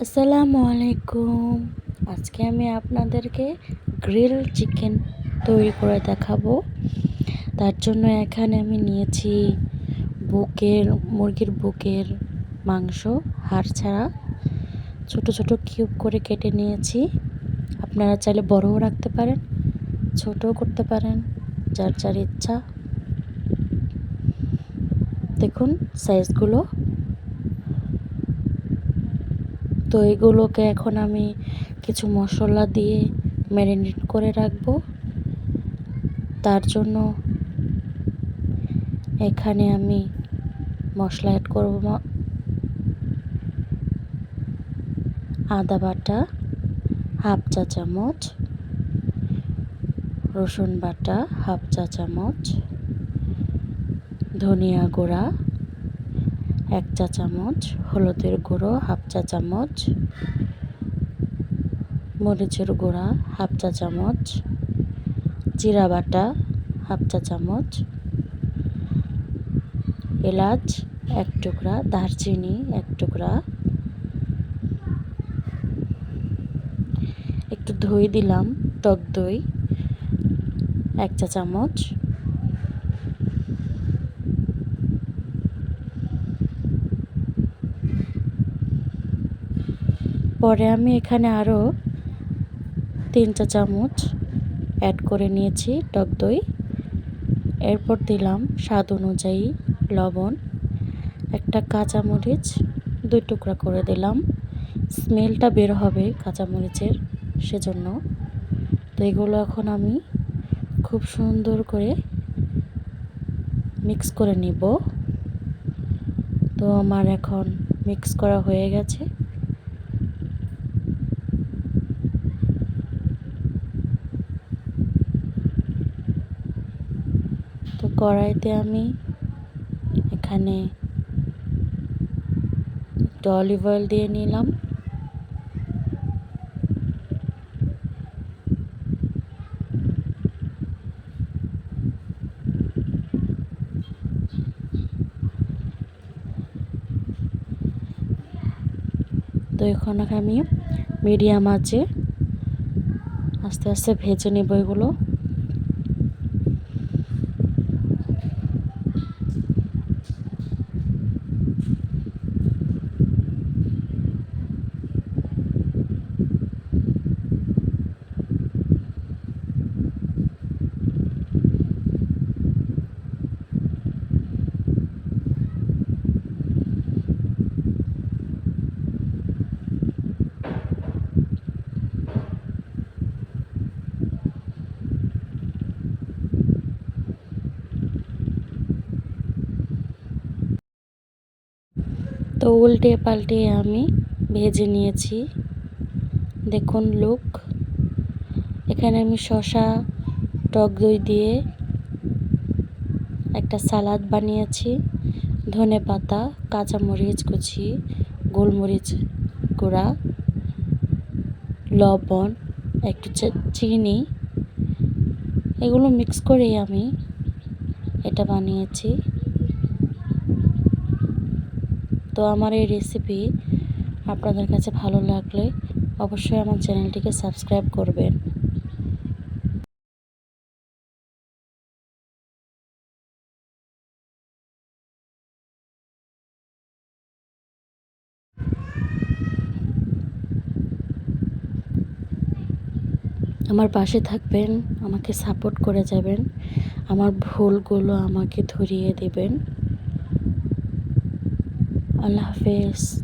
আসসালামু আলাইকুম। আজকে আমি আপনাদেরকে গ্রিল চিকেন তৈরি করে দেখাবো। তার জন্য এখানে আমি নিয়েছি মুরগির বুকের মাংস, হাড় ছাড়া ছোট ছোট কিউব করে কেটে নিয়েছি। আপনারা চাইলে বড়ও রাখতে পারেন, ছোটও করতে পারেন, যার যার ইচ্ছা। দেখুন সাইজগুলো। তো এগুলোকে এখন আমি কিছু মশলা দিয়ে ম্যারিনেট করে রাখবো। তার জন্য এখানে আমি মশলা অ্যাড করব। আদা বাটা হাফ চা চামচ, রসুন বাটা হাফ চা চামচ, ধনিয়া গুঁড়া 1 চা চামচ, হলুদের গুঁড়ো হাফ চা চামচ, মরিচের গুঁড়া হাফ চা চামচ, জিরা বাটা হাফ চা চামচ, এলাচ 1 টুকরা, দারচিনি 1 টুকরা, একটু দই দিলাম, টক দই 1 চা চামচ। পরে আমি এখানে আরও 3 চা চামচ অ্যাড করে নিয়েছি টক দই। এরপর দিলাম স্বাদ অনুযায়ী লবণ, একটা কাঁচামরিচ 2 টুকরা করে দিলাম। স্মেলটা বের হবে কাঁচামরিচের, সেজন্য। তো এগুলো এখন আমি খুব সুন্দর করে মিক্স করে নিব। তো আমার এখন মিক্স করা হয়ে গেছে। তো কড়াইতে আমি এখানে একটু অলিভ অয়েল দিয়ে নিলাম। তো এখন আমি মিডিয়াম আঁচে আস্তে আস্তে ভেজে নেব এগুলো। তো উল্টে পাল্টে আমি ভেজে নিয়েছি। দেখুন লুক। এখানে আমি শসা, টক দই দিয়ে একটা সালাদ বানিয়েছি। ধনেপাতা, কাঁচামরিচ কুচি, গোলমরিচ গুঁড়া, লবণ, একটু চিনি, এগুলো মিক্স করেই আমি এটা বানিয়েছি। তো আমার এই রেসিপি আপনাদের কাছে ভালো লাগলে অবশ্যই আমার চ্যানেলটিকে সাবস্ক্রাইব করবেন। আমার পাশে থাকবেন, আমাকে সাপোর্ট করে যাবেন, আমার ভুলগুলো আমাকে ধরিয়ে দেবেন। আল্লাহ হাফেজ।